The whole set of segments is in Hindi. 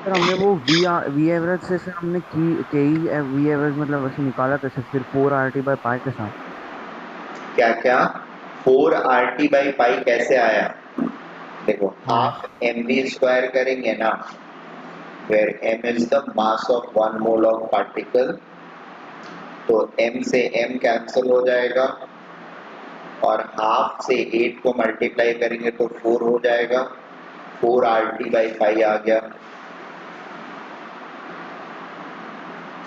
सर हमने वो वी एवरेज से सर हमने की के ही वी एवरेज मतलब वैसे निकाला था सर, फिर 4 RT/π के साथ। क्या क्या? 4 RT/π कैसे आया? देखो, हाँ। हाफ एम वी स्क्वायर करेंगे ना, where M is the mass of one mole of particle, तो m से m कैंसिल हो जाएगा, और हाफ से 8 को मल्टीप्लाई करेंगे तो 4 हो जाएगा। 4 RT/π आ गया।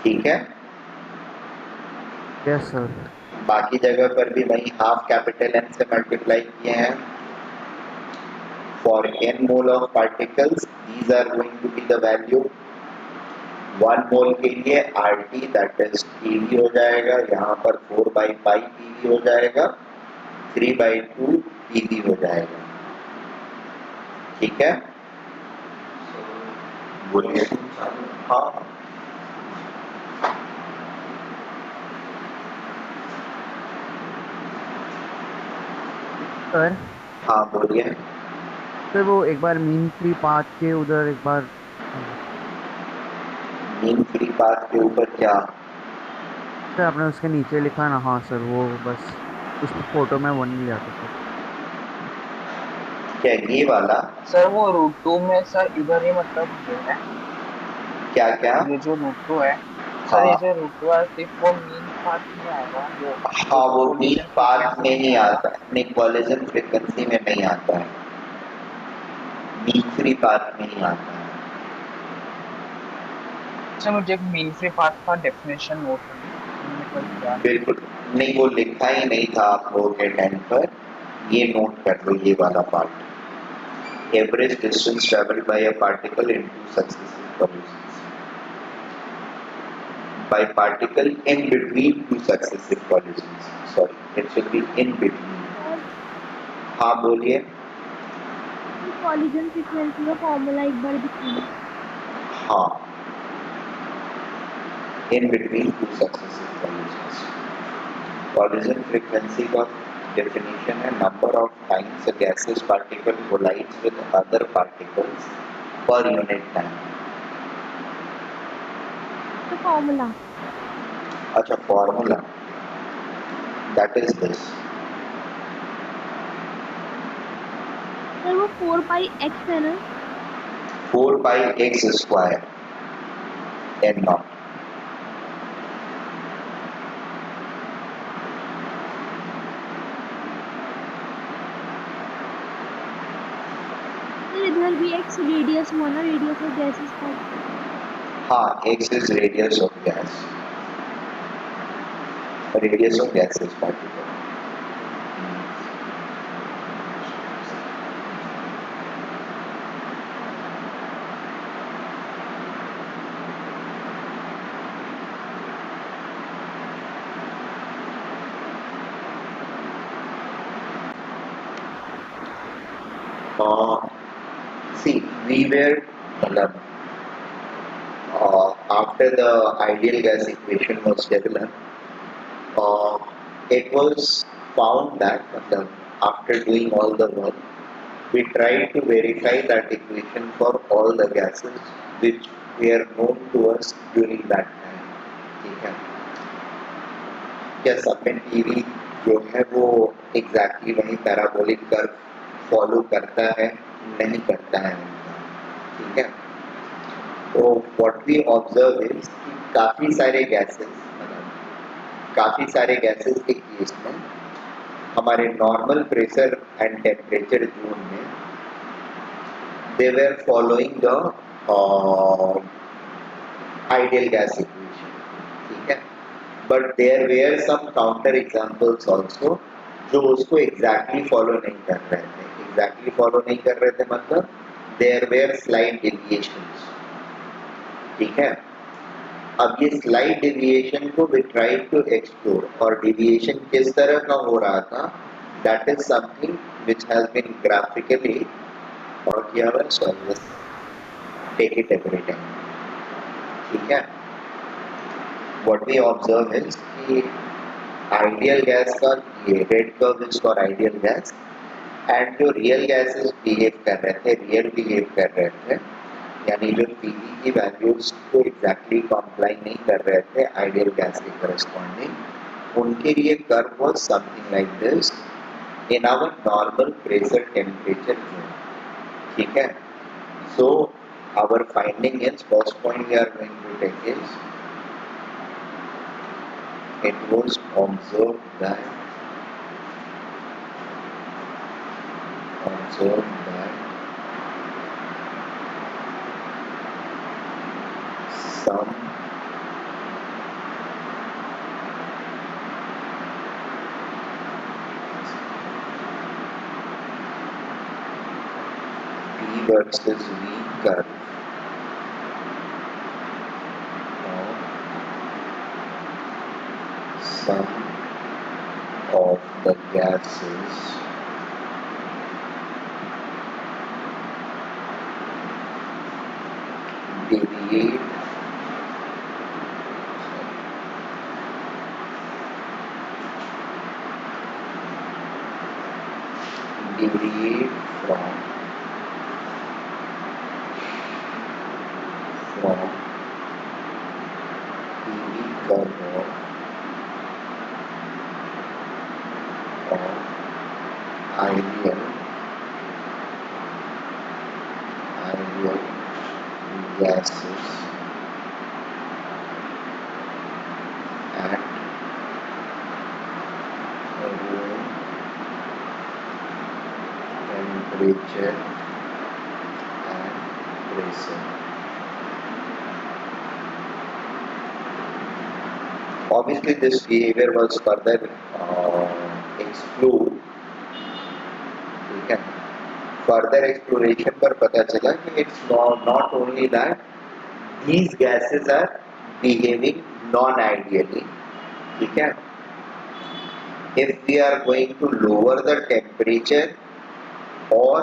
ठीक है। Yes sir. बाकी जगह पर भी वही हाफ कैपिटल N से मल्टीप्लाई किए हैं। For n mole of particles these are going to be the value. 1 mole के लिए RT दैट इज PV हो जाएगा, यहाँ पर 4/π PV हो जाएगा, 3/2 PV हो जाएगा। ठीक है। बोलिए। हाँ। सर हाँ बोलिए। सर वो एक बार मीन फ्री पाथ के उधर एक बार मीन फ्री पाथ के ऊपर क्या? सर आपने उसके नीचे लिखा ना, हाँ सर वो बस उस फोटो में वो नहीं लिया था सर। क्या ये वाला? सर वो रूट टू में सर इधर ही मतलब ये है, क्या क्या? ये जो रूट टू है, सर ये हाँ। जो रूट टू है सिर्फ वो मीन पाथ में आएगा, वो हाँ, वो मीन कोलिजन पाथ में फ्रीक्वेंसी में ही आएगा। आता है, नहीं कॉलिजन फ्रीक्वेंसी में नहीं आता है, मीन फ्री पाथ में ही आता है। सर मुझे एक मीन फ्री पाथ का डेफिनेशन नोट करना था, तो मैंने कल किया नहीं। बिल्कुल। नहीं, वो लिखा ही नहीं था आप लोगों के टाइम पर। ये नोट कर लो, ये वाला part. Average distance travelled by a particle in two successive collisions, by particle in between two successive collisions. Sorry, it should be in between. Sir हाँ बोलिए। कॉलिजन फ्रीक्वेंसी का फॉर्मूला एक बार दिखाना। हाँ, in between two successive collisions. Collision frequency का definition है number of times a gaseous particle collides with other particles per unit time. तो फॉर्मूला अच्छा, formula that is this. Sir वो 4 पाई x है ना। 4 pi x square n naught. Sir इधर भी x रेडियस हुआ ना, रेडियस ऑफ गैसेस पार्टिकल। हाँ, x is radius of gas. Radius of gaseous particle. See, we were after the ideal gas equation was developed, uh, it was found that after doing all the work, we tried to verify that equation for all the gases which were known to us during that time. ठीक है। क्या सबमिट टीवी जो है वो एग्जैक्टली वही पैराबोलिक कर्व फॉलो करता है? नहीं करता है। ठीक है। तो व्हाट वी ऑब्जर्व इज काफी सारे गैसेस के केस में हमारे normal pressure and temperature zone में they were following the ideal gas equation. ठीक है। But there were some counter examples also जो उसको एग्जैक्टली फॉलो नहीं कर रहे थे। एग्जैक्टली फॉलो नहीं कर रहे थे मतलब देयर वेयर स्लाइट डेविएशंस। ठीक है। अब ये स्लाइट डेविएशन को वी ट्राई टू एक्सप्लोर, और डेविएशन किस तरह का हो रहा था, that is something which has been graphically और किया हुआ। Sorry, take it every time. ठीक है। व्हाट वी ऑब्जर्व इज कि आइडियल गैस का ये red curve is for ideal gas, and जो रियल गैसेस बिहेव कर रहे थे, रियल बिहेव कर रहे थे, यानी जो पीवी की वैल्यूज को एग्जैक्टली कंप्लाई नहीं कर रहे थे आइडियल गैस के करस्पॉन्डिंग, उनके लिए curve was something like this in our normal pressure temperature zone. ठीक है. सो our finding is, first point we are going to take is, it was observed that some P versus V curve of some of the gases deviate from PV curve of ideal gases at room temperature and pressure. Obviously, this behavior was further explored. ठीक है. Further exploration पर पता चला कि it's not only that these gases are behaving non-ideally. ठीक है. If we are going to lower the temperature or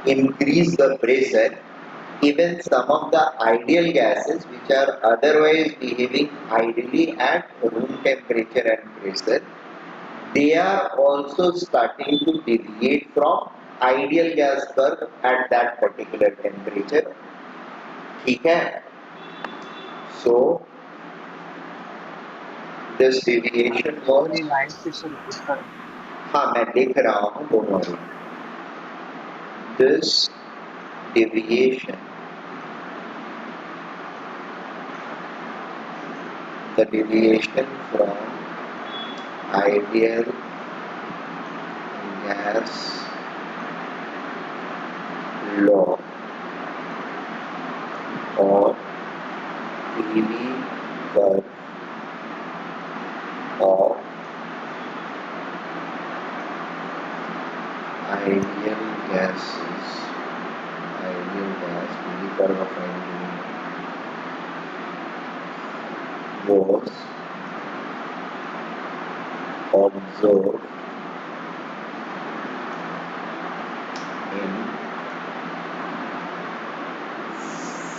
increase the pressure, even some of the ideal gases which are otherwise behaving ideally at room temperature and pressure, they are also starting to deviate from ideal gas curve at that particular temperature. ठीक है. So this deviation was, अपनी लाइन फिर से रिपीट कर. हाँ मैं देख रहा हूँ, don't worry. This deviation, the deviation from ideal gas law or PV curve of ideal gases, ideal gas, PV curve of ideal was observed in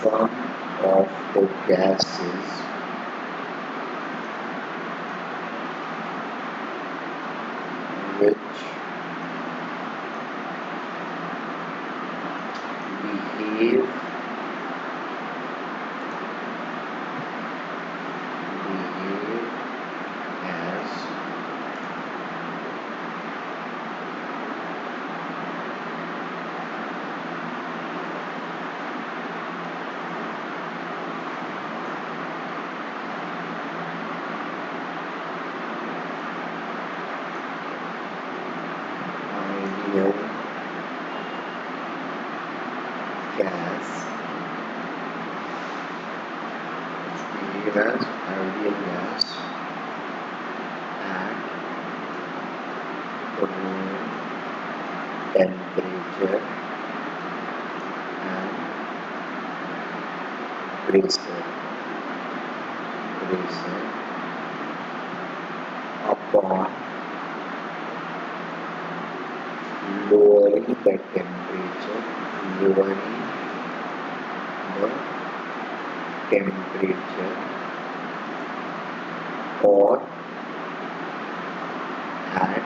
some of the gases which behave as ideal gas, behave as ideal gas at room temperature and pressure upon lowering the temperature or at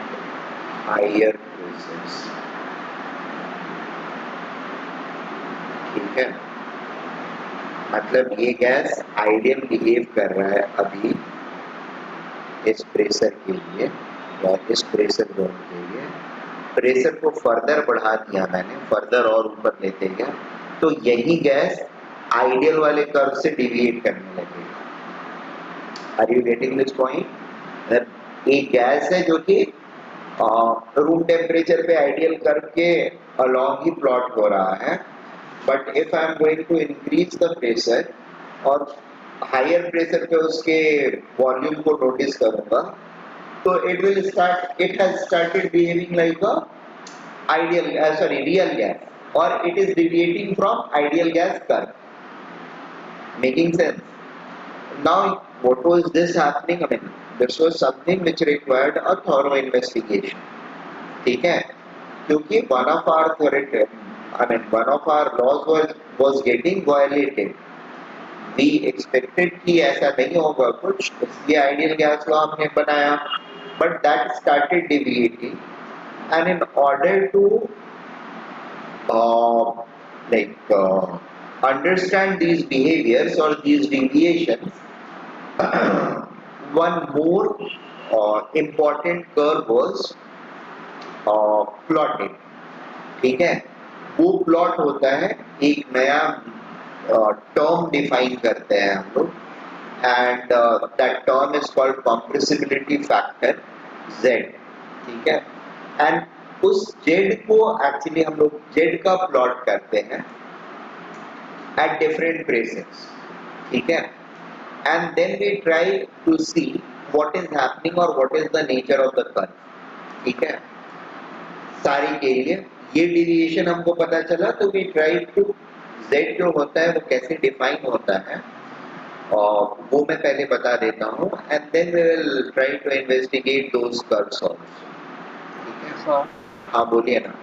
higher pressures. ठीक है. मतलब ये गैस आइडियल बिहेव कर रहा है अभी इस प्रेशर के लिए या इस प्रेशर जोन के लिए। प्रेशर को फर्दर बढ़ा दिया मैंने, फर्दर और ऊपर लेते गया, तो यही गैस आइडियल वाले कर्व से डिविएट करने लगेगी। Are you getting this point? एक गैस है जो कि रूम टेम्परेचर पे आइडियल कर्व के अलॉन्ग ही प्लॉट हो रहा है, but if I am going to increase the pressure और हायर प्रेशर पे उसके वॉल्यूम को नोटिस करूंगा, तो it has started behaving like a ideal real gas और it is deviating from ideal gas curve. Making sense? Now, what was this happening? I mean, this was something which required a thorough investigation. ठीक है? क्योंकि one of our laws was getting violated. We expected कि ऐसा नहीं होगा कुछ, इसलिए ideal gas law हमने बनाया, but that started deviating, and in order to understand these behaviors or these deviations, one more important curve was plotted. ठीक है? वो प्लॉट होता है, एक नया टर्म डिफाइन करते हैं हम लोग, and that term is called compressibility factor Z। ठीक है? एंड उस Z को एक्चुअली हम लोग Z का प्लॉट करते हैं एट डिफरेंट प्रेशर्स। ठीक है? And then we try to see what is happening or what is the nature of the curve। ठीक है? सारी के लिए ये deviation हमको पता चला, तो we try to Z जो होता है वो कैसे define होता है और वो मैं पहले बता देता हूँ, and then we will try to investigate those curves also। ठीक है? सर हाँ बोलिए ना।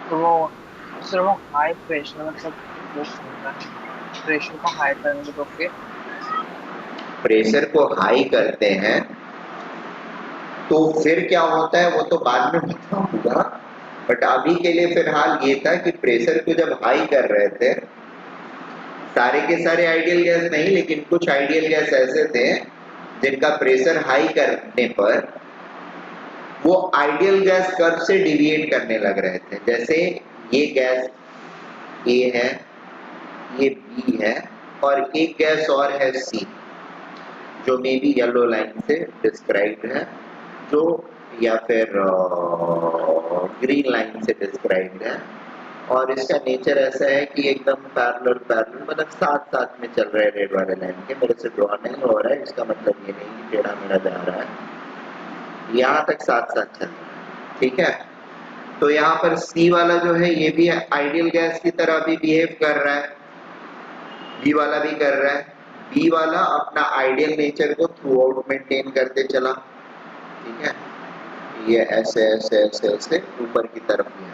तो वो हाई प्रेशर मतलब वो होता है, प्रेशर को हाई करेंगे तो फिर प्रेशर को हाई करते हैं तो फिर क्या होता है वो तो बाद में बताऊंगा, बट अभी के लिए फिलहाल ये था कि प्रेशर को जब हाई कर रहे थे, सारे के सारे आइडियल गैस नहीं लेकिन कुछ आइडियल गैस ऐसे थे जिनका प्रेशर हाई करने पर वो आइडियल गैस कर्व से डिविएट करने लग रहे थे। जैसे ये गैस A है, ये B है और एक गैस और है C, जो मे बी येलो लाइन से डिस्क्राइब्ड है, जो या फिर ग्रीन लाइन से डिस्क्राइब्ड है, और इसका नेचर ऐसा है कि एकदम पैरेलल मतलब साथ साथ में चल रहे हैं रेड वाले लाइन के। मेरे से ड्रॉ नहीं हो रहा है, इसका मतलब ये नहीं कि टेढ़ा मेढ़ा जा रहा है, यहाँ तक साथ साथ चल रहा है। ठीक है? तो यहाँ पर C वाला जो है ये भी आइडियल गैस की तरह भी बिहेव कर रहा है, B वाला भी कर रहा है, B वाला अपना आइडियल नेचर को थ्रू आउट मेंटेन करते चला। ठीक है? ये ऐसे ऐसे ऐसे ऐसे ऊपर की तरफ है।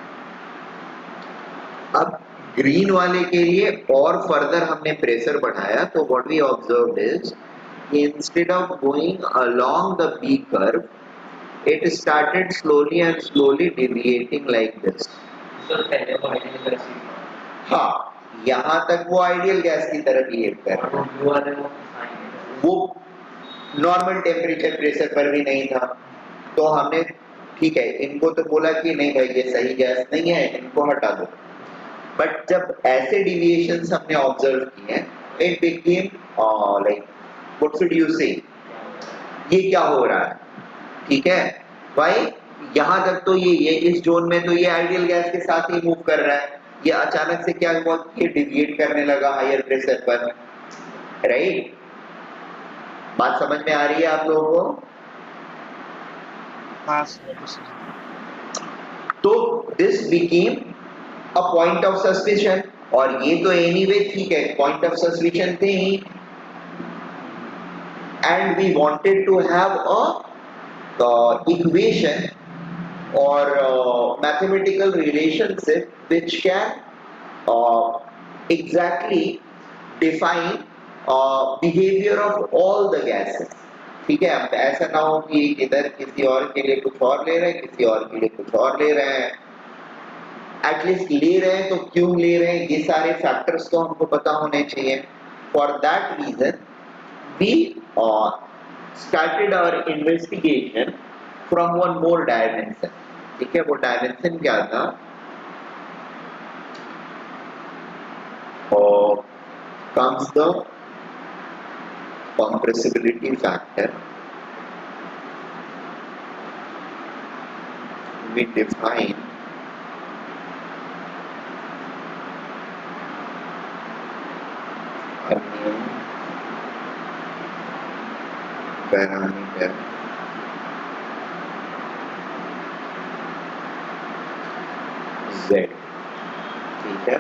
अब ग्रीन वाले के लिए और फर्दर हमने प्रेशर बढ़ाया, तो what we observed is instead of going along the B curve, it started slowly and slowly deviating like this। हाँ, यहाँ तक वो आइडियल गैस की तरह बिहेव कर रहा है, वो नॉर्मल टेम्परेचर प्रेशर पर भी नहीं था, तो हमने ठीक है इनको तो बोला कि नहीं भाई ये सही गैस नहीं है, इनको हटा दो। बट जब ऐसे डिविएशंस हमने ऑब्जर्व किए, it became like what should you से, ये क्या हो रहा है? ठीक है भाई, यहाँ तक तो ये इस जोन में तो ये आइडियल गैस के साथ ही मूव कर रहा है, ये अचानक से क्या हुआ कि ये डिविएट करने लगा हायर प्रेशर पर। राइट? बात समझ में आ रही है आप लोगों को? हाँ तो this became a point of suspicion, और ये तो एनीवे ठीक है पॉइंट ऑफ सस्पिशन थे ही, and we wanted to have a equation or mathematical relationship which can exactly define behavior of all the gases। ठीक है? अब ऐसा ना हो कि इधर किसी और के लिए कुछ और ले रहे हैं, किसी और के लिए कुछ और ले रहे हैं, एटलीस्ट ले रहे हैं तो क्यों ले रहे हैं, ये सारे फैक्टर्स तो हमको पता होने चाहिए. For that reason we started our investigation from one more dimension. ठीक है, वो डायमेंशन क्या था, और comes the compressibility factor. We define a new parameter Z. ठीक है,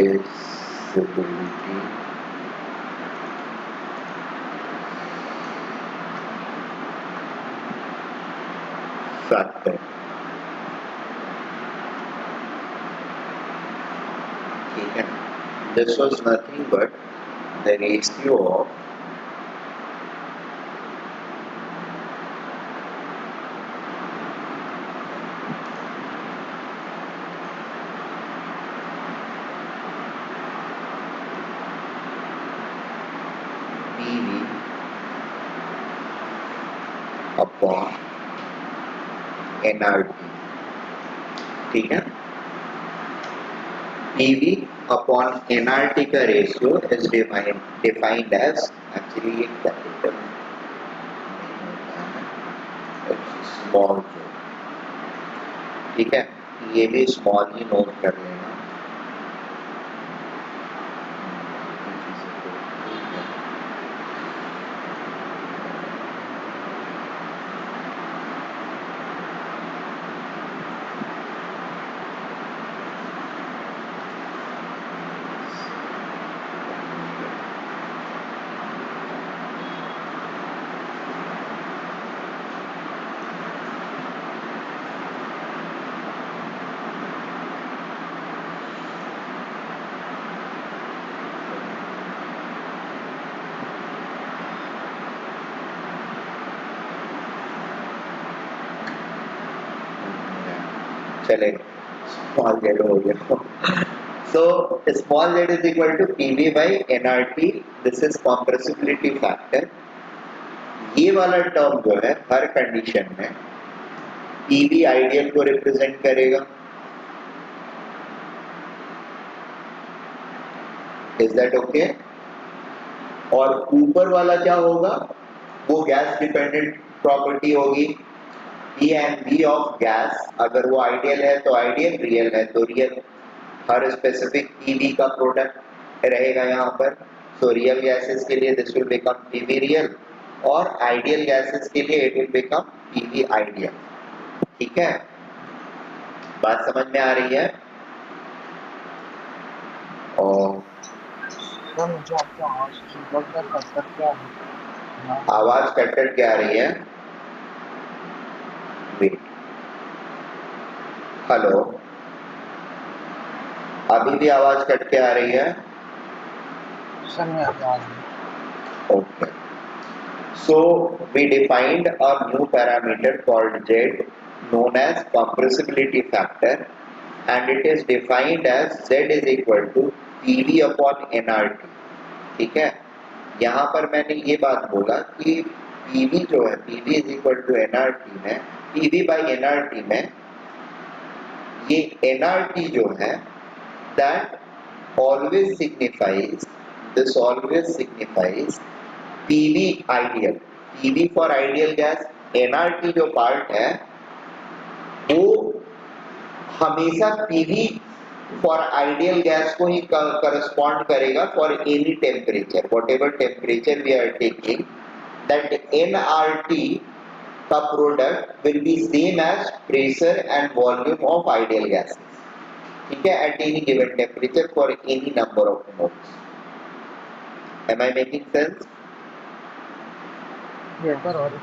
compressibility factor. ठीक है, this was nothing but the ratio of PV upon NRT. ठीक है, PV upon NRT का ratio is defined as, actually ये कैपिटल स्मॉल. ठीक है, ये भी स्मॉल ही नोट कर लेना. चले, स्मॉल z हो गया. So small z is equal to PV by NRT. This is compressibility factor. ये वाला टर्म जो है हर कंडीशन में PV आइडियल को रिप्रेजेंट करेगा. Is that okay? और ऊपर वाला क्या होगा, वो गैस डिपेंडेंट प्रॉपर्टी होगी. P and V of gas, अगर वो आइडियल है तो आइडियल, रियल है तो रियल. हर स्पेसिफिक PV का प्रोडक्ट रहेगा यहाँ पर. सो रियल गैसेस के लिए this will become PV real, और आइडियल गैसेस के लिए it will become PV ideal. ठीक है, बात समझ में आ रही है? और मुझे आपकी आवाज मतलब कर सकते हैं, आवाज कट कट के आ रही है. वेट, हेलो, अभी भी आवाज कट के आ रही है? सर मैं आवाज. Okay. So we defined a new parameter called Z, known as compressibility factor, and it is defined as Z is equal to PV upon NRT. ठीक है, यहाँ पर मैंने ये बात बोला कि PV जो है, PV is equal to NRT में, PV by NRT में ये NRT जो है, that always signifies, this always signifies PV ideal. PV for ideal gas, NRT जो पार्ट है वो हमेशा PV फॉर आइडियल गैस को ही करस्पॉन्ड करेगा for any temperature, whatever temperature we are taking, that NRT का product will be same as pressure and volume of ideal gases. ठीक है, at any given temperature for any number of moles. Am I making sense? और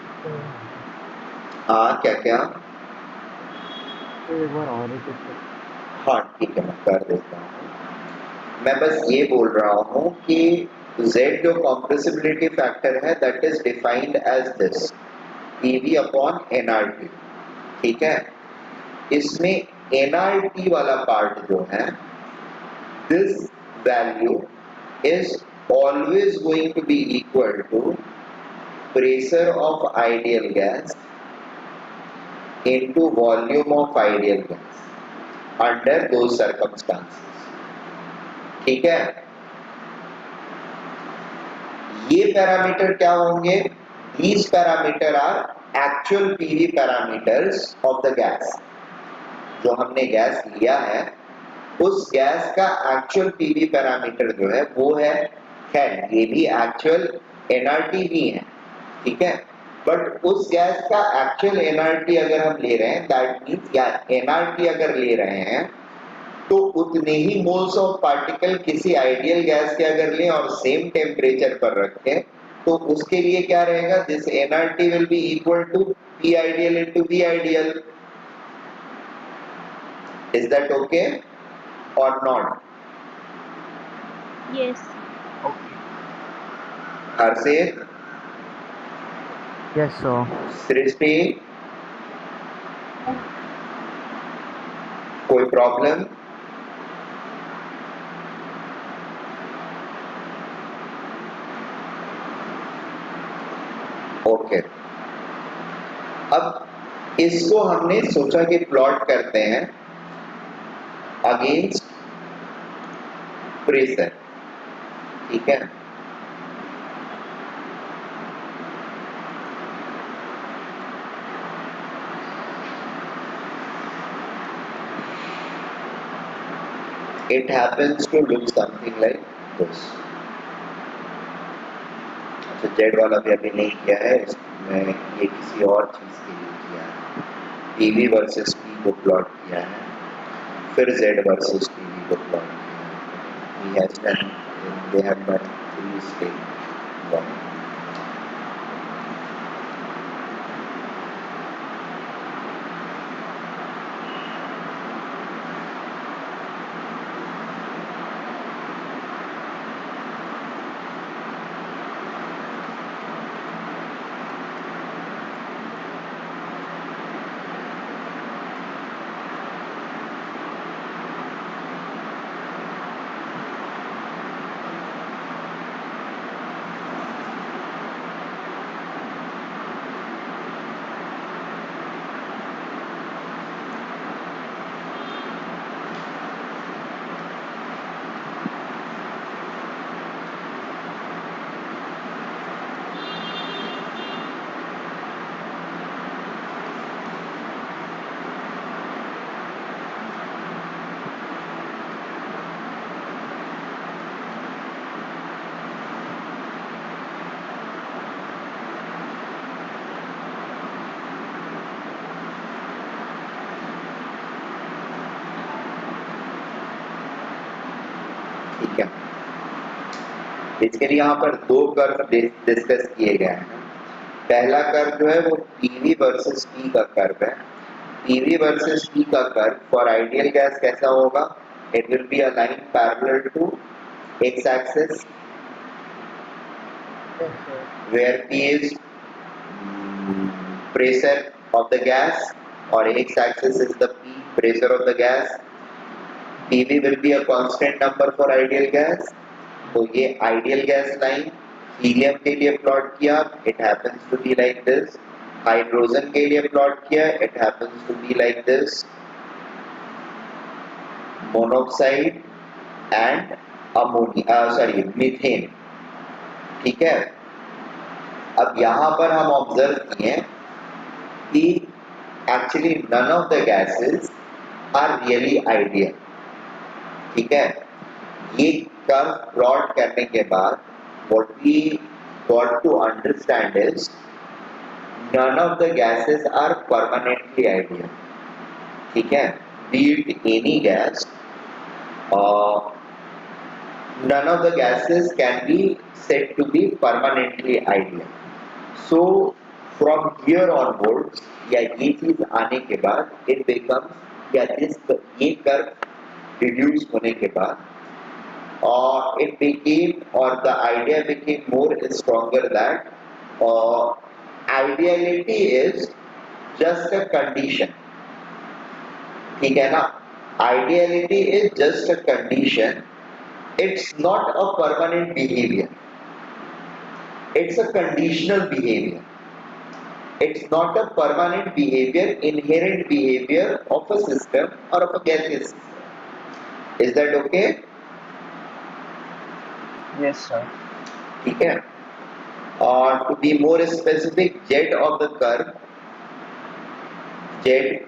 हाँ, क्या क्या? एक बार और हाँ ठीक है, मैं कर देता हूँ. मैं बस ये बोल रहा हूँ कि Z जो कॉम्प्रेसिबिलिटी फैक्टर है that is defined as this PV upon nRT, ठीक है। इसमें nRT वाला पार्ट जो है, this value is always going to be equal to pressure of ideal gas into volume of ideal gas under those circumstances, ठीक है। ये पैरामीटर क्या होंगे? These parameter are actual PV parameters of the gas। जो हमने गैस लिया है उस गैस का एक्चुअल पीवी पैरामीटर जो है वो है, खैर ये भी एक्चुअल एनआरटी ही है, ठीक है। बट उस गैस का एक्चुअल एनआरटी अगर हम ले रहे हैं, दैट मीन्स या एनआरटी अगर ले रहे हैं तो उतने ही मोल्स ऑफ पार्टिकल किसी आइडियल गैस के अगर लें और सेम टेम्परेचर पर रखें तो उसके लिए क्या रहेगा? This NRT will be equal to P ideal into V ideal. Is that okay or not? Yes. Okay. Harshit, Yes, sir. Srishti, कोई प्रॉब्लम? ओके, अब इसको हमने सोचा कि प्लॉट करते हैं अगेंस्ट प्रेशर, ठीक है। It happens to look something like this। अच्छा, जेड वाला भी अभी नहीं किया है, इसमें ये किसी और चीज के लिए किया है। पीवी वर्सेस पी को प्लॉट किया है, फिर जेड वर्सेस पीवी को प्लॉट किया है। He has done, they have done 3 step one। ठीक है, बेसिकली यहाँ पर 2 कर्व डिस्कस किए गए हैं। पहला कर्व जो है वो पीवी वर्सेस पी का कर्व है। पीवी वर्सेस पी का कर्व फॉर आइडियल गैस कैसा होगा? It will be a line parallel to X axis Yes, sir. where P is pressure of the gas or x axis is the P pressure of the gas। PV will be a constant number for ideal gas। तो ये आइडियल गैस लाइन हीलियम के लिए प्लॉट किया, it happens to be like this. Hydrogen के लिए प्लॉट किया, it happens to be like this. Monoxide and ammonia, sorry methane, ठीक है। अब यहां पर हम ऑब्जर्व किए कि actually none of the gases are really ideal, ठीक है। ये कर्व प्लॉट करने के बाद what we got to understand is none of the gases are permanently ideal, ठीक है। be it any gas, none of the gases can be said to be permanently ideal। so from here onwards या ये चीज आने के बाद it becomes, या ये कर्व रिड्यूस होने के बाद it became, or the idea became more stronger that ideality is just a condition. ठीक है ना? Ideality is just a condition. It's not a permanent behavior. It's a conditional behavior. It's not a permanent behavior, inherent behavior of a system or of a gaseous system. Is that okay? Yes, sir. ठीक है. To be more specific, Z of the curve, Z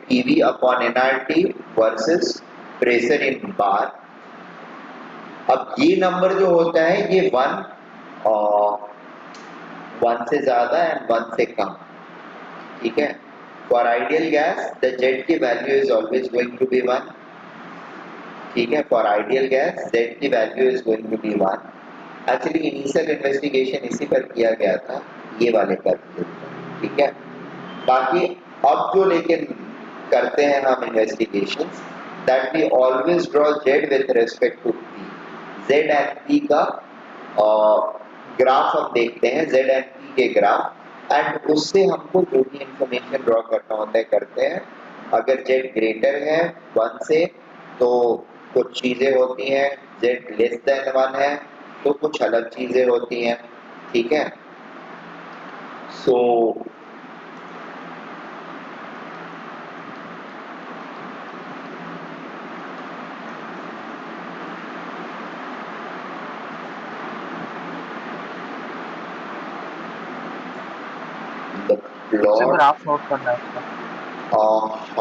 PV upon nRT versus pressure in bar. अब ये नंबर जो होता है ये 1 से ज्यादा एंड 1 से कम. ठीक है. For ideal gas the Z की value is always going to be 1. ठीक है. फॉर आइडियल गैस Z की value is going to be 1. Actually initial investigation इसी पर किया गया था, ये वाले कर्व. ठीक है. बाकी अब जो लेकिन करते हैं हम investigations, that we always draw Z with respect to P. Z and P का ग्राफ हम देखते हैं, Z एंड P के ग्राफ, एंड उससे हमको जो भी इंफॉर्मेशन ड्रॉ करना होता है करते हैं. अगर Z ग्रेटर है 1 से तो कुछ चीजें होती हैं, Z लेस देन 1 है तो कुछ अलग चीजें होती हैं. ठीक है. सो द मुझे प्लॉट, ग्राफ नोट करना है उसका.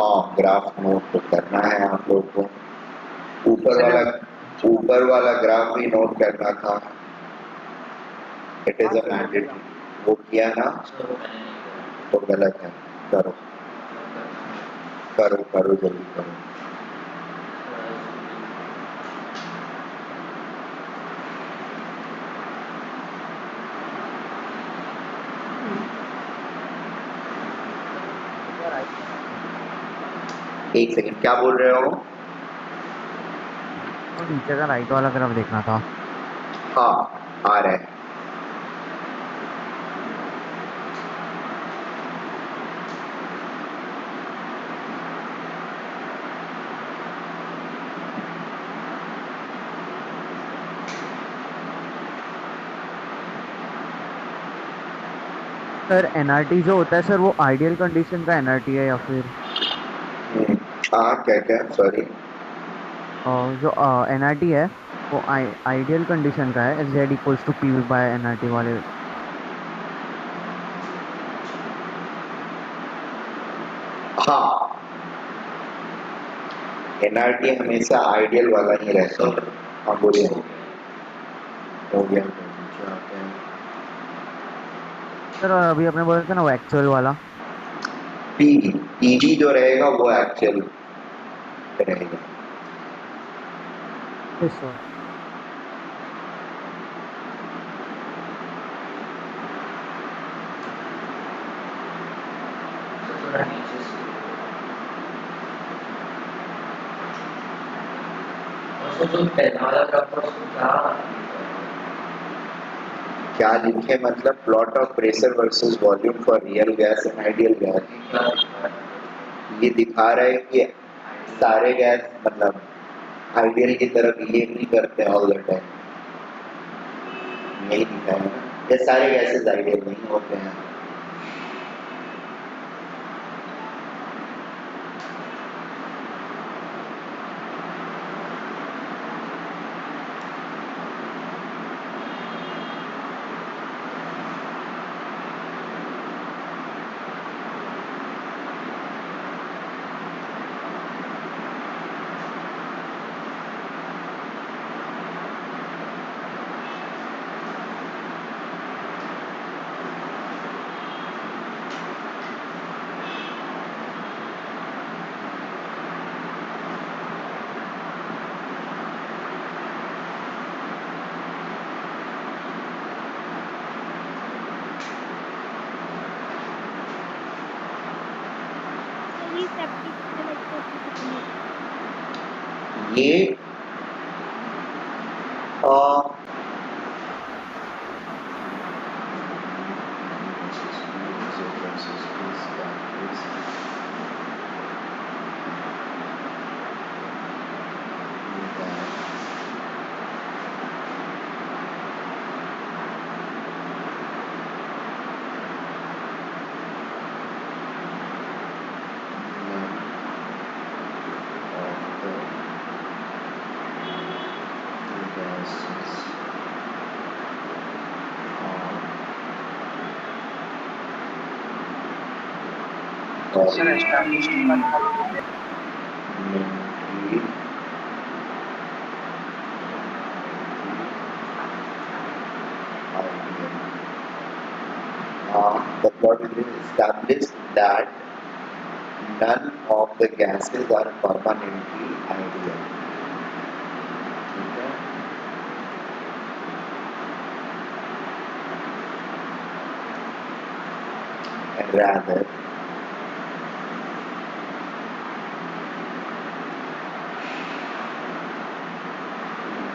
हाँ ग्राफ नोट तो करना है आप लोग को. ऊपर चलिए. वाला ग्राफ भी नोट करना था. It is a mandatory. वो किया ना तो गलत है. करो करो करो जल्दी करो. एक सेकंड, क्या बोल रहे हो? तो नीचे का राइट वाला ग्राफ देखना था. हाँ आ रहा है. सर एनआरटी जो होता है सर वो आइडियल कंडीशन का एनआरटी है या फिर हाँ क्या क्या, सॉरी. जो एनआरटी है वो आइडियल कंडीशन का है, Z equals to P by NRT वाले. हाँ एनआरटी हमेशा आइडियल वाला ही रहता है. हाँ बोलिए. हो गया. नीचे आते हैं. सर अभी आपने बोला था ना वो एक्चुअल वाला. पीवी पीवी जो रहेगा वो एक्चुअल रहेगा. Yes sir. क्या लिखे मतलब plot of pressure versus volume for real gas and ideal gas. ये दिखा रहा है कि सारे गैस मतलब आइडियल की तरफ बिहेव नहीं करते ऑल द टाइम. यही दिखाया है. ये सारे गैसेस आइडियल नहीं होते हैं. ये सेप्टिक ये Uh, सर एस्टैब्लिश्ड का क्या मतलब है? the plot has been established that none of the gases are permanently ideal. Okay? And rather,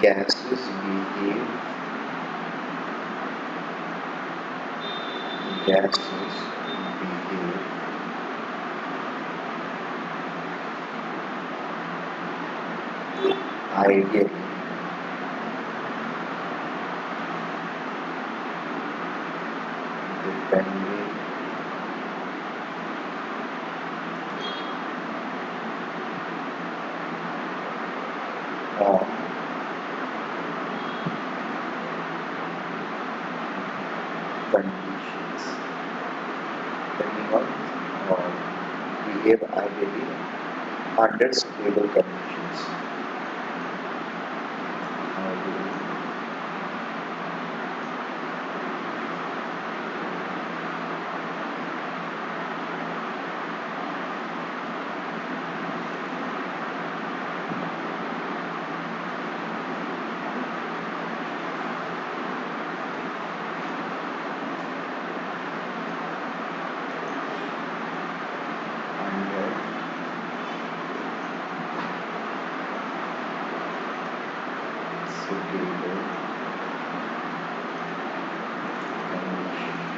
gases behave ideally depending on conditions, depending on or behave ideally under stable conditions. Under stable conditions.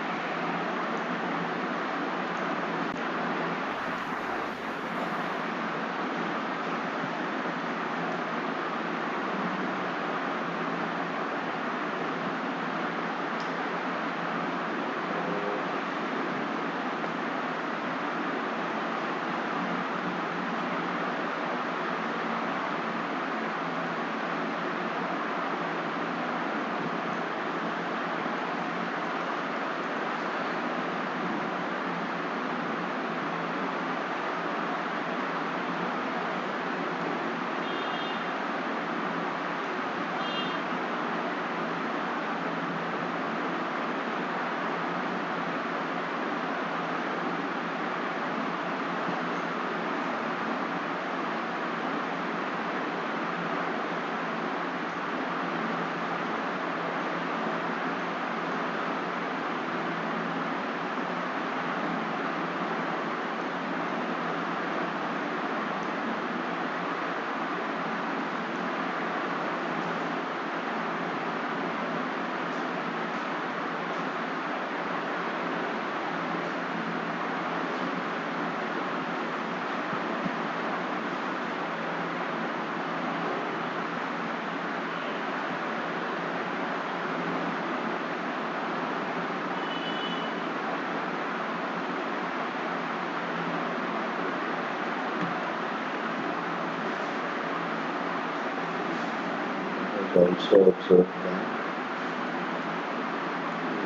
Also observe that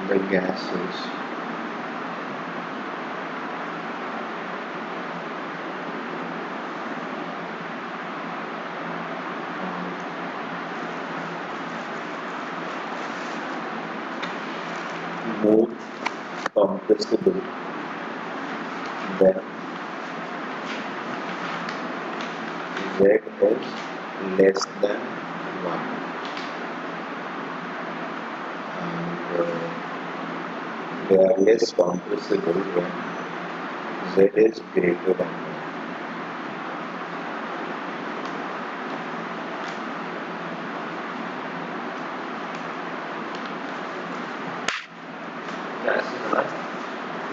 the gases are more compressible than Z is less than 1, and they are less compressible when Z is greater than 1.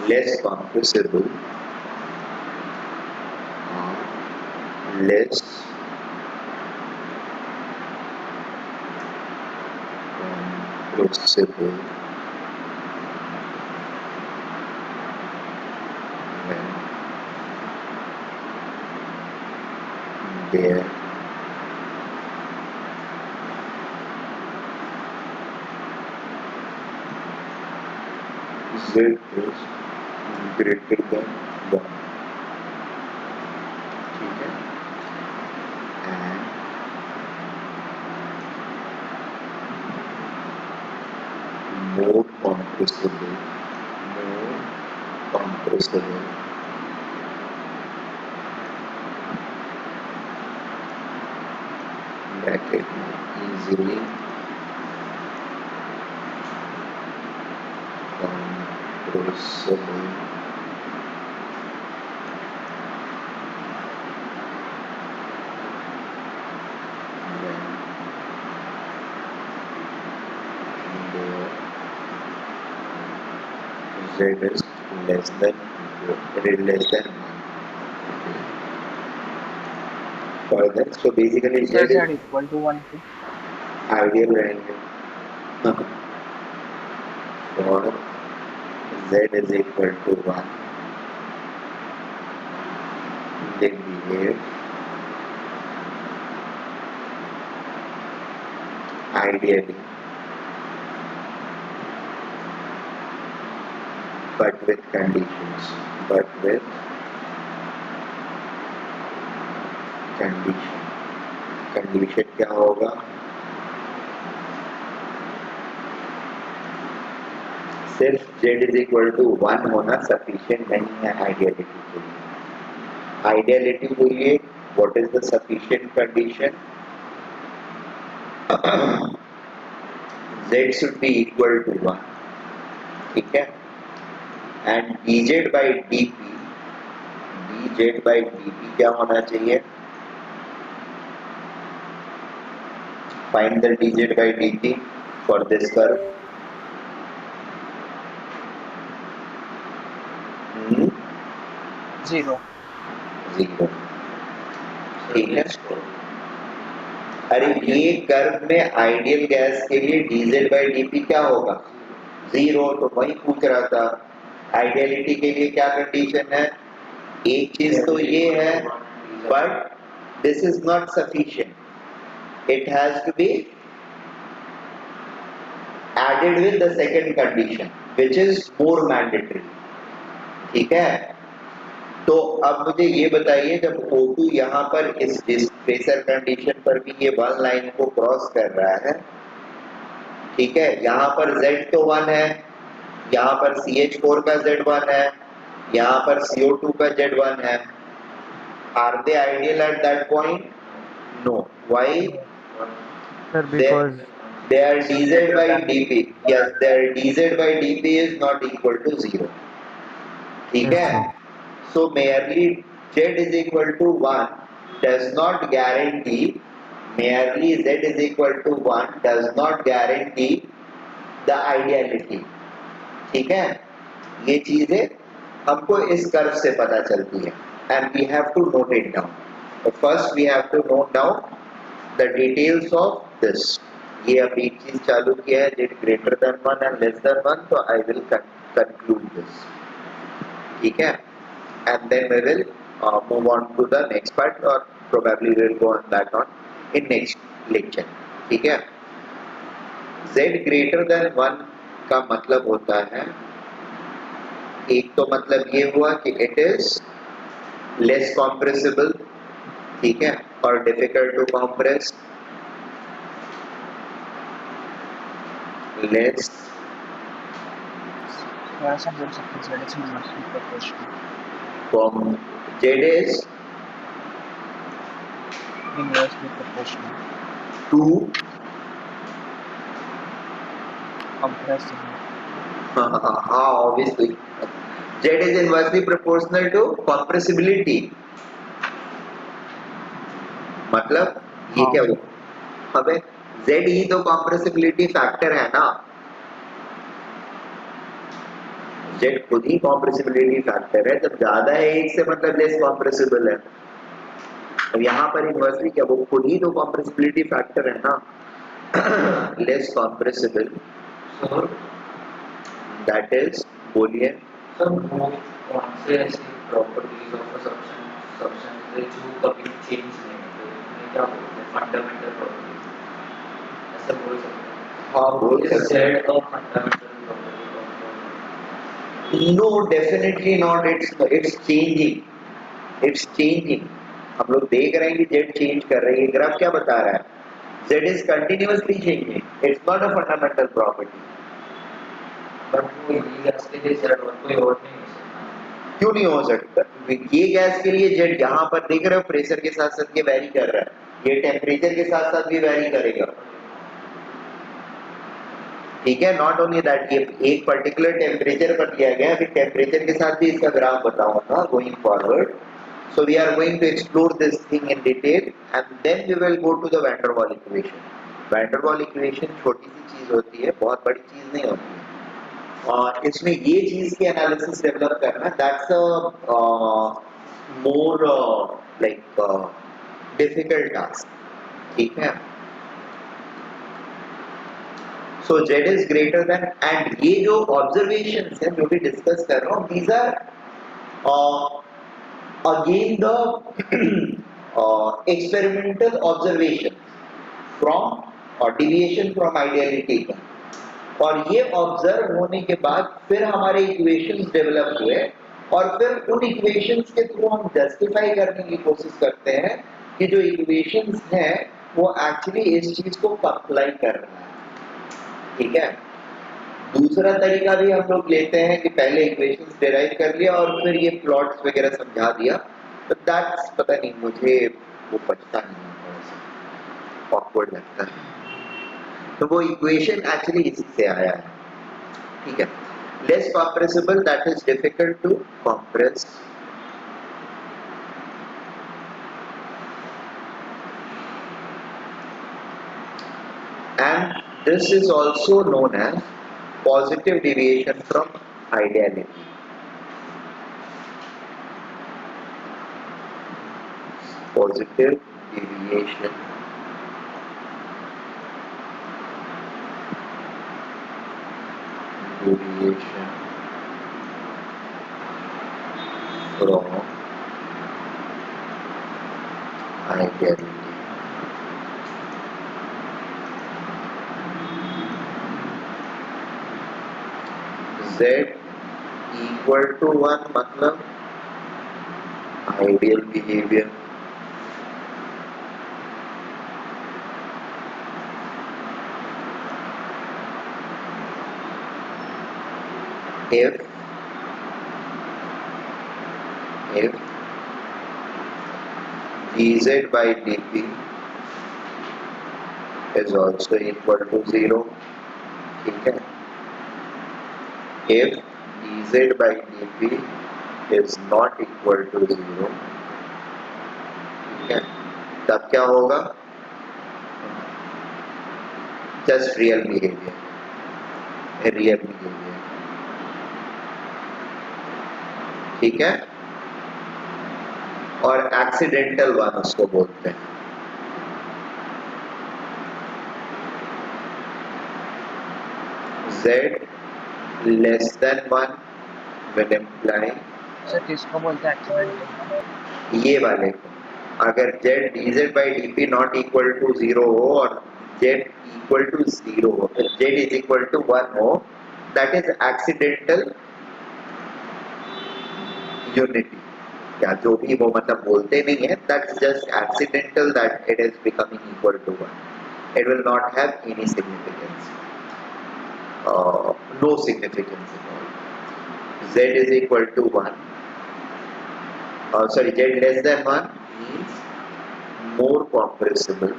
less compressible or less compressible when their Z is greater than 1. ठीक है, and more compressible bracket में easily compressible when the Z is less than 1. Further, so basically Z Sir, is Z equal to 1 to ideal रहेंगे for Z is equal to 1, they behave ideally, but with conditions. Condition क्या होगा? सिर्फ Z is equal to 1 होना sufficient नहीं है आइडियलिटी के लिए. आइडियलिटी बोलिए, what is the sufficient condition? Z should be equal to 1. ठीक है, and dz by dt क्या होना चाहिए? Find the dz by dt for this curve. 0. ठीक है, अरे ये कर्व में आइडियल गैस के लिए dz by dp क्या होगा? 0. तो वही पूछ रहा था, आइडियलिटी के लिए क्या कंडीशन है? एक चीज तो ये है, but this is not sufficient, it has to be added with the second condition which is more mandatory. ठीक है, तो अब मुझे ये बताइए, जब O2 यहाँ पर इस प्रेशर कंडीशन पर भी ये 1 लाइन को क्रॉस कर रहा है, ठीक है, यहाँ पर Z तो 1 है, यहाँ पर CH4 का Z1 है, यहाँ पर CO2 का Z1 है. Are they ideal at that point? No. Why? Sir, because their dz by dp, yes, their dz by dp is not equal to 0. ठीक है, so merely Z is equal to 1 does not guarantee the ideality. ठीक है, ये चीजें हमको इस कर्व से पता चलती है, and we have to note it down. So first we have to note down the details of this. ये अब एक चीज चालू किया है, Z greater than 1 and less than 1, so I will conclude this. ठीक है, and then we will move on to the next part, or probably we will go on that on in next lecture. ठीक है, Z greater than 1 का मतलब होता है, एक तो मतलब ये हुआ कि it is less compressible, ठीक है, और difficult to compress, less ऐसा बोल सकते हैं, Z is inversely proportional. Z is Inversely proportional. to Compressible. obviously Z is inversely proportional to compressibility. मतलब ये क्या हुआ? अबे Z ही तो compressibility factor है ना, Z जेड खुद ही कॉम्प्रेसिबिलिटी फैक्टर है, जब ज्यादा है एक से मतलब लेस कॉम्प्रेसिबल है। अब यहाँ पर इन्वर्सली क्या, वो खुद ही तो कॉम्प्रेसिबिलिटी फैक्टर है ना, less compressible, so that is, बोलिए सर वो कौन से ऐसी प्रॉपर्टीज ऑफ अ सब्सटेंस है जो कभी चेंज नहीं होते, उन्हें क्या बोलते हैं, फंडामेंटल प्रॉपर्टीज, ऐसा बोल सकते हैं? हाँ बोल इज सकते हैं। Z a fundamental property no definitely not, it's changing, it's changing. हम लोग देख रहे हैं कि जेड चेंज कर रही है, ग्राफ क्या बता रहा है, Z is continuously changing, it's not a fundamental property. But वो ये गैस के लिए जेड और कोई और नहीं हो सकता। क्यों नहीं हो सकता, ये गैस के लिए जेड यहाँ पर देख रहे हो प्रेशर के साथ साथ ये वैरी कर रहा है, ये टेम्परेचर के साथ साथ भी वैरी करेगा, ठीक है। नॉट ओनली दैट, ये एक पर्टिकुलर टेम्परेचर पर दिया गया है, अभी टेम्परेचर के साथ भी इसका ग्राफ बताऊंगा going forward. So we are going to explore this thing in detail and then we will go to the van der Waal equation. Van der Waal equation छोटी सी चीज होती है, बहुत बड़ी चीज नहीं होती है, और इसमें ये चीज की एनालिसिस डेवलप करना, that's a more like difficult task, ठीक है। So Z is greater than, and ये जो observations है जो भी डिस्कस कर रहा हूँ, these are again the experimental observation from or deviation from ideality का, और ये ऑब्जर्व होने के बाद फिर हमारे इक्वेशंस डेवलप हुए, और फिर उन इक्वेशंस के थ्रू हम जस्टिफाई करने की कोशिश करते हैं कि जो इक्वेशंस हैं वो एक्चुअली इस चीज को कंप्लाई कर रहा है, ठीक है। दूसरा तरीका भी हम लोग लेते हैं कि पहले इक्वेशंस डिराइव कर लिया और फिर ये प्लॉट्स वगैरह समझा दिया, तो दैट्स पता नहीं मुझे वो पछता नहीं है, थोड़ा सा ऑकवर्ड लगता है। तो वो इक्वेशन एक्चुअली इसी से आया है, ठीक है। Less compressible, that is difficult to compress, and this is also known as positive deviation from ideality. Positive deviation from ideality. Z equal to 1 मतलब ideal behavior, if dz by dp is also equal to 0, ठीक है। if dz by dp is not equal to 0, ठीक है, तब क्या होगा, just real behavior, ठीक है। और एक्सीडेंटल वन उसको बोलते हैं, z less than 1 will imply, sir किसको बोलते हैं एक्सीडेंटल? ये वाले को, अगर z dz by dp not equal to 0 हो और z इक्वल टू 0 हो, फिर z इज इक्वल टू 1 हो, दैट इज एक्सीडेंटल यूनिटी, या जो भी वो मतलब बोलते नहीं है, that's just accidental that it is becoming equal to 1, it will not have any significance, no significance at all. Z is equal to 1, sorry, Z less than 1 means more compressible,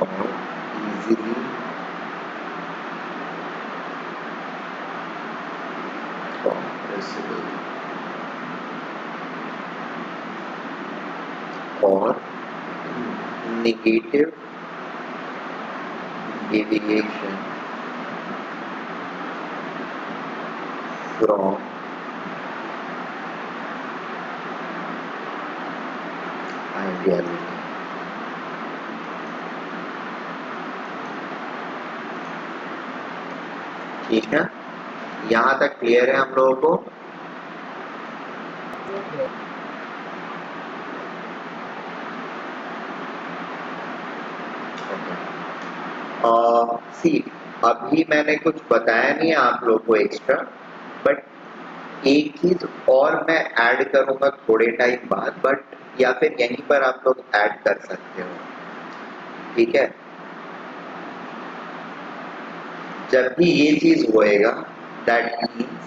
or easily compressible or negative deviation from ideality. ठीक है, यहाँ तक क्लियर है हम लोगों को? सी अभी मैंने कुछ बताया नहीं है आप लोगों को एक्स्ट्रा, बट एक चीज और मैं ऐड करूंगा थोड़े टाइम बाद, बट या फिर यहीं पर आप लोग ऐड कर सकते हो, ठीक है? जब भी ये चीज होएगा, that means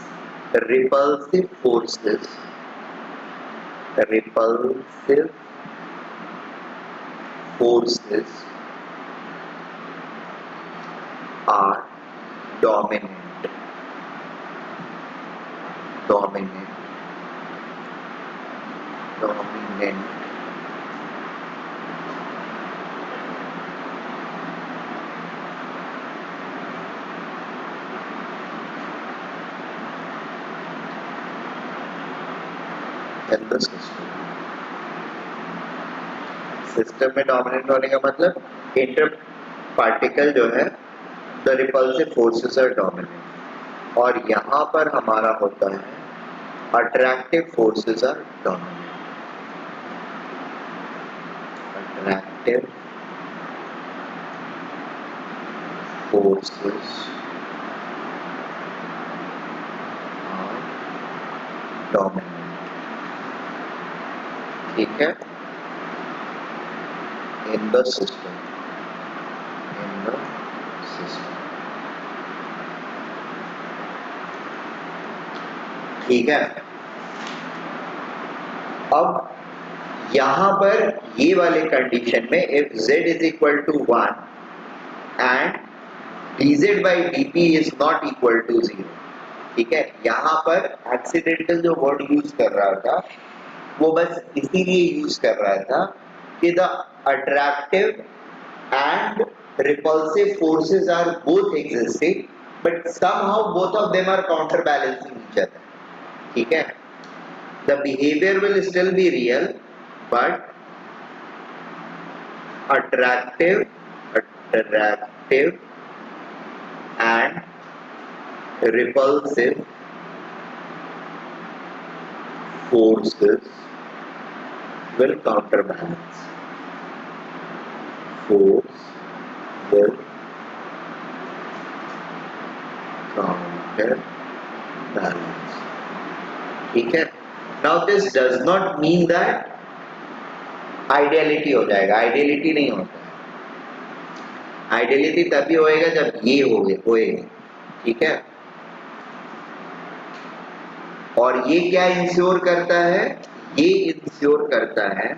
repulsive forces are dominant. In the system में डोमिनेंट होने का मतलब इंटर पार्टिकल जो है the repulsive forces are dominant, और यहाँ पर हमारा होता है attractive forces are dominant. Attractive forces are dominant. ठीक है, in the system. ठीक है, अब यहां पर ये वाले कंडीशन में if z is equal to 1 and dz by dp is not equal to 0, ठीक है, यहां पर एक्सीडेंटल जो वर्ड यूज कर रहा था वो बस इसीलिए यूज कर रहा था कि the attractive and repulsive forces are both existing, but somehow both of them are counterbalancing each other. ठीक है, the behavior will still be real, but attractive and repulsive forces will counterbalance. Force will counterbalance. ठीक है, now this does not mean that ideality हो जाएगा, आइडियलिटी नहीं होता है. आइडियलिटी तभी होएगा जब ये होएगा, ठीक है? और ये क्या इंश्योर करता है? ये इंश्योर करता है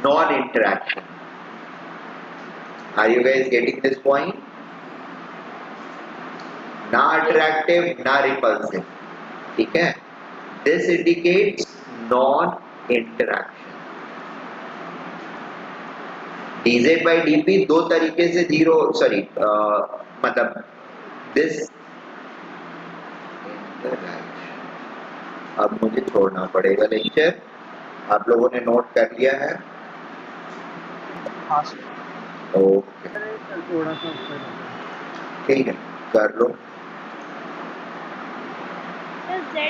non interaction. Are you guys getting this point? ना अट्रैक्टिव ना रिपल्सिव, ठीक है? This indicates non interaction. dz by dp दो तरीके से जीरो, सॉरी मतलब दिस. अब मुझे छोड़ना पड़ेगा लेक्चर. आप लोगों ने नोट कर लिया है? हाँ ओके, थोड़ा सा ठीक है, कर लो. Sir, Z